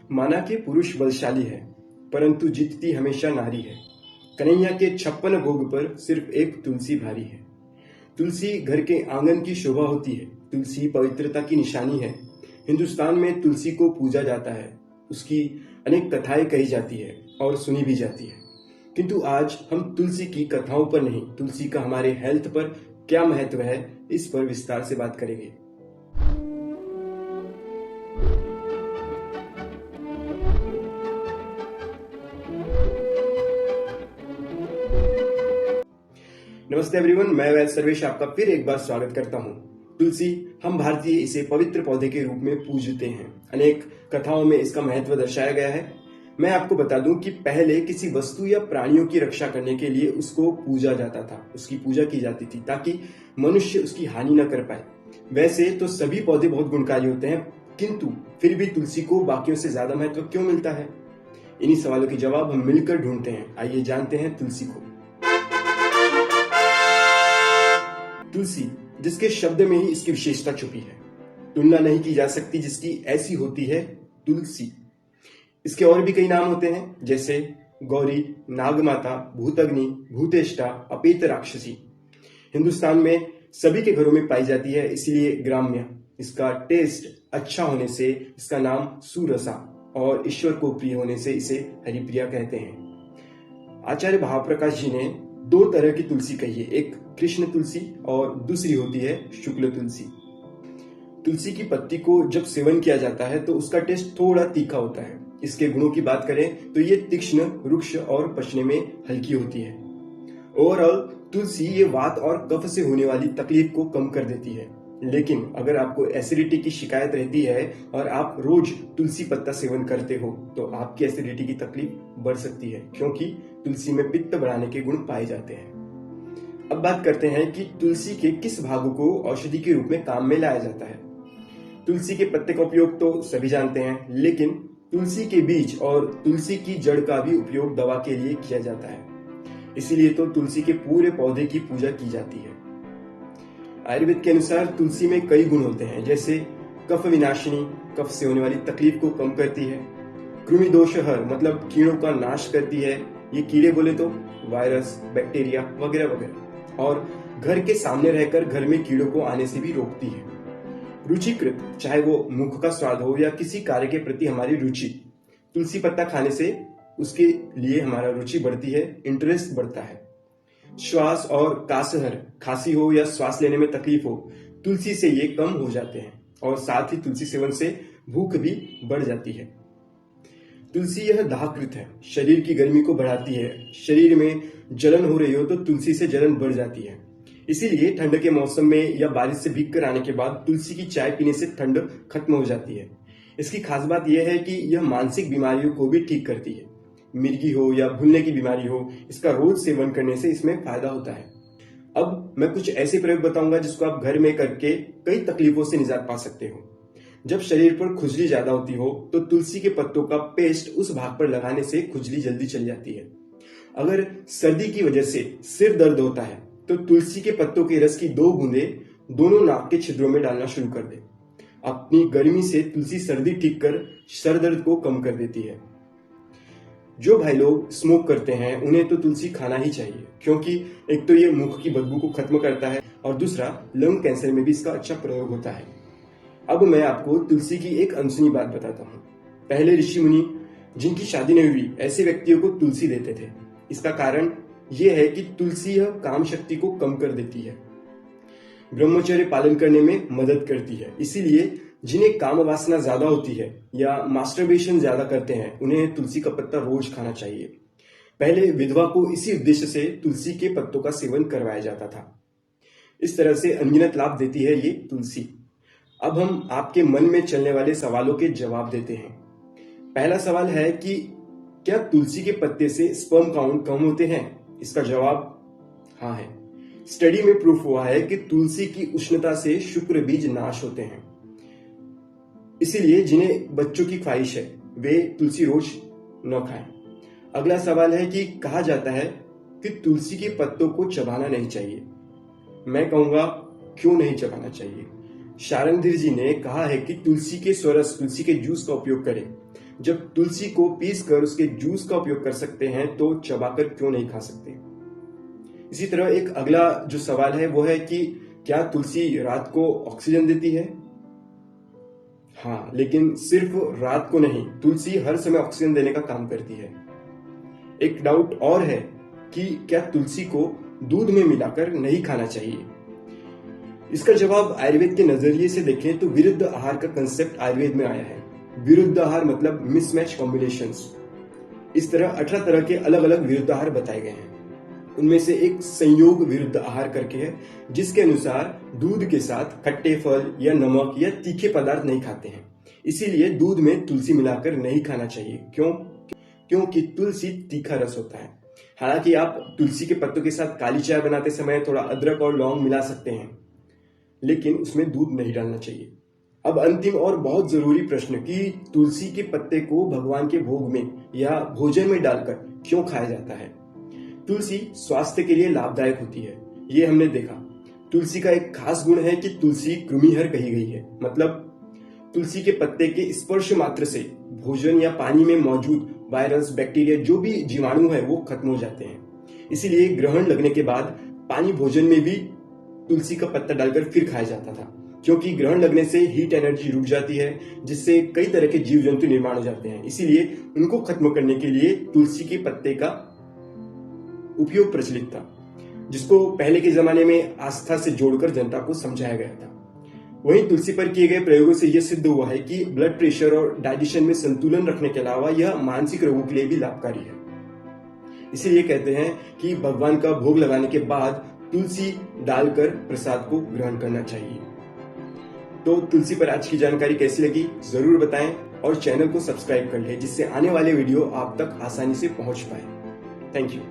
माना कि पुरुष बलशाली है, परंतु जीतती हमेशा नारी है। कन्हैया के 56 भोग पर सिर्फ एक तुलसी भारी है। तुलसी घर के आंगन की शोभा होती है। तुलसी पवित्रता की निशानी है। हिंदुस्तान में तुलसी को पूजा जाता है। उसकी अनेक कथाएं कही जाती है और सुनी भी जाती है। किंतु आज हम तुलसी की कथाओं पर नहीं, तुलसी का हमारे हेल्थ पर क्या महत्व है, इस पर विस्तार से बात करेंगे। नमस्ते एवरीवन, मैं वैद्य सर्वेश आपका फिर एक बार स्वागत करता हूं। तुलसी, हम भारतीय इसे पवित्र पौधे के रूप में पूजते हैं। अनेक कथाओं में इसका महत्व दर्शाया गया है। मैं आपको बता दूं कि पहले किसी वस्तु या प्राणियों की रक्षा करने के लिए उसको पूजा जाता था, उसकी पूजा की जाती थी ताकि मनुष्य उसकी हानि न कर पाए। वैसे तो सभी पौधे बहुत गुणकारी होते हैं, किंतु फिर भी तुलसी को बाकियों से ज्यादा महत्व क्यों मिलता है? इन्हीं सवालों के जवाब हम मिलकर ढूंढते हैं। आइए जानते हैं तुलसी को। तुलसी, जिसके शब्द में ही इसकी विशेषता छुपी है, तुलना नहीं की जा सकती जिसकी ऐसी होती है तुलसी। इसके और भी कई नाम होते हैं, जैसे गौरी, नागमाता, भूतग्नि, भूतेष्टा, अपेत राक्षसी। हिंदुस्तान में सभी के घरों में पाई जाती है, इसलिए ग्राम्य। इसका टेस्ट अच्छा होने से इसका नाम सुरसा और ईश्वर को प्रिय होने से इसे हरिप्रिया कहते हैं। आचार्य भावप्रकाश जी ने दो तरह की तुलसी कही है, एक कृष्ण तुलसी और दूसरी होती है शुक्ल तुलसी। तुलसी की पत्ती को जब सेवन किया जाता है तो उसका टेस्ट थोड़ा तीखा होता है। इसके गुणों की बात करें तो ये तीक्ष्ण, रुक्ष और पचने में हल्की होती है। ओवरऑल तुलसी ये वात और कफ से होने वाली तकलीफ को कम कर देती है। लेकिन अगर आपको एसिडिटी की शिकायत रहती है और आप रोज तुलसी पत्ता सेवन करते हो तो आपकी एसिडिटी की तकलीफ बढ़ सकती है, क्योंकि तुलसी में पित्त बढ़ाने के गुण पाए जाते हैं। अब बात करते हैं कि तुलसी के किस भागों को औषधि के रूप में काम में लाया जाता है। तुलसी के पत्ते का उपयोग तो सभी जानते हैं, लेकिन तुलसी के बीज और तुलसी की जड़ का भी उपयोग दवा के लिए किया जाता है। इसीलिए तो तुलसी के पूरे पौधे की पूजा की जाती है। आयुर्वेद के अनुसार तुलसी में कई गुण होते हैं, जैसे कफ विनाशिनी, कफ से होने वाली तकलीफ को कम करती है। कृमि दोषहर, मतलब कीड़ों का नाश करती है। ये कीड़े बोले तो वायरस, बैक्टीरिया वगैरह वगैरह। और घर के सामने रहकर घर में कीड़ों को आने से भी रोकती है। रुचिकृत, चाहे वो मुख का स्वाद हो या किसी कार्य के प्रति हमारी रुचि, तुलसी पत्ता खाने से उसके लिए हमारा रुचि बढ़ती है, इंटरेस्ट बढ़ता है। श्वास और कासहर, खांसी हो या श्वास लेने में तकलीफ हो, तुलसी से ये कम हो जाते हैं। और साथ ही तुलसी सेवन से भूख भी बढ़ जाती है। तुलसी यह दाहकृत है, शरीर की गर्मी को बढ़ाती है। शरीर में जलन हो रही हो तो तुलसी से जलन बढ़ जाती है। इसीलिए ठंड के मौसम में या बारिश से भीग कर आने के बाद तुलसी की चाय पीने से ठंड खत्म हो जाती है। इसकी खास बात यह है कि यह मानसिक बीमारियों को भी ठीक करती है। मिर्गी हो या भूलने की बीमारी हो, इसका रोज सेवन करने से इसमें फायदा होता है। अब मैं कुछ ऐसे प्रयोग बताऊंगा जिसको आप घर में करके कई तकलीफों से निजात पा सकते हो। जब शरीर पर खुजली ज्यादा होती हो तो तुलसी के पत्तों का पेस्ट उस भाग पर लगाने से खुजली जल्दी चली जाती है। अगर सर्दी की वजह से सिर दर्द होता है तो तुलसी के पत्तों के रस की 2 बूंदे दोनों नाक के छिद्रों में डालना शुरू कर दे। अपनी गर्मी से तुलसी सर्दी ठीक कर सर दर्द को कम कर देती है। जो भाई लोग स्मोक करते हैं उन्हें तो तुलसी खाना ही चाहिए, क्योंकि एक तो ये मुख की बदबू को खत्म करता है और दूसरा लंग कैंसर में भी इसका अच्छा प्रयोग होता है। अब मैं आपको तुलसी की एक अनसुनी बात बताता हूँ। पहले ऋषि मुनि जिनकी शादी नहीं हुई, ऐसे व्यक्तियों को तुलसी देते थे। इसका कारण यह है कि तुलसी यह काम शक्ति को कम कर देती है, ब्रह्मचर्य पालन करने में मदद करती है। इसीलिए जिन्हें काम वासना ज्यादा होती है या मास्टरबेशन ज्यादा करते हैं, उन्हें तुलसी का पत्ता रोज खाना चाहिए। पहले विधवा को इसी उद्देश्य से तुलसी के पत्तों का सेवन करवाया जाता था। इस तरह से अनगिनत लाभ देती है ये तुलसी। अब हम आपके मन में चलने वाले सवालों के जवाब देते हैं। पहला सवाल है कि क्या तुलसी के पत्ते से स्पर्म काउंट कम होते हैं? इसका जवाब हाँ है। स्टडी में प्रूफ हुआ है कि तुलसी की उष्णता से शुक्र बीज नाश होते हैं। इसीलिए जिन्हें बच्चों की ख्वाहिश है वे तुलसी रोज न खाएं। अगला सवाल है कि कहा जाता है कि तुलसी के पत्तों को चबाना नहीं चाहिए। मैं कहूंगा क्यों नहीं चबाना चाहिए। शारंगधर जी ने कहा है कि तुलसी के स्वरस, तुलसी के जूस का उपयोग करें। जब तुलसी को पीस कर उसके जूस का उपयोग कर सकते हैं तो चबाकर क्यों नहीं खा सकते। इसी तरह एक अगला जो सवाल है वो है कि क्या तुलसी रात को ऑक्सीजन देती है। हाँ, लेकिन सिर्फ रात को नहीं, तुलसी हर समय ऑक्सीजन देने का काम करती है। एक डाउट और है कि क्या तुलसी को दूध में मिलाकर नहीं खाना चाहिए। इसका जवाब आयुर्वेद के नजरिए से देखें तो विरुद्ध आहार का कंसेप्ट आयुर्वेद में आया है। विरुद्ध आहार मतलब मिसमैच कॉम्बिनेशंस। इस तरह 18 तरह के अलग अलग विरुद्ध आहार बताए गए हैं। उनमें से एक संयोग विरुद्ध आहार करके है, जिसके अनुसार दूध के साथ खट्टे फल या नमक या तीखे पदार्थ नहीं खाते हैं। इसीलिए दूध में तुलसी मिलाकर नहीं खाना चाहिए। क्योंकि तुलसी तीखा रस होता है। हालांकि आप तुलसी के पत्तों के साथ काली चाय बनाते समय थोड़ा अदरक और लौंग मिला सकते हैं, लेकिन उसमें दूध नहीं डालना चाहिए। अब अंतिम और बहुत जरूरी प्रश्न कि तुलसी के पत्ते को भगवान के भोग में या भोजन में डालकर क्यों खाया जाता है। तुलसी स्वास्थ्य के लिए लाभदायक होती है, ये हमने देखा। तुलसी का एक खास गुण है कि तुलसी कृमिहर कही गई है, मतलब तुलसी के पत्ते के स्पर्श मात्र से भोजन या पानी में मौजूद वायरस, बैक्टीरिया, जो भी जीवाणु है वो खत्म हो जाते हैं। इसीलिए ग्रहण लगने के बाद पानी भोजन में भी तुलसी का पत्ता डालकर फिर खाया जाता था, क्योंकि ग्रहण लगने से हीट एनर्जी रुक जाती है, जिससे कई तरह के जीव जंतु निर्माण हो जाते हैं। इसीलिए उनको खत्म करने के लिए तुलसी के पत्ते का उपयोग प्रचलित था, जिसको पहले के जमाने में आस्था से जोड़कर जनता को समझाया गया था। वहीं तुलसी पर किए गए प्रयोगों से यह सिद्ध हुआ है कि ब्लड प्रेशर और डाइजेशन में संतुलन रखने के अलावा यह मानसिक रोगों के लिए भी लाभकारी है। इसीलिए कहते हैं कि भगवान का भोग लगाने के बाद तुलसी डालकर प्रसाद को ग्रहण करना चाहिए। तो तुलसी पर आज की जानकारी कैसी लगी जरूर बताएं और चैनल को सब्सक्राइब कर लें, जिससे आने वाले वीडियो आप तक आसानी से पहुंच पाए। Thank you.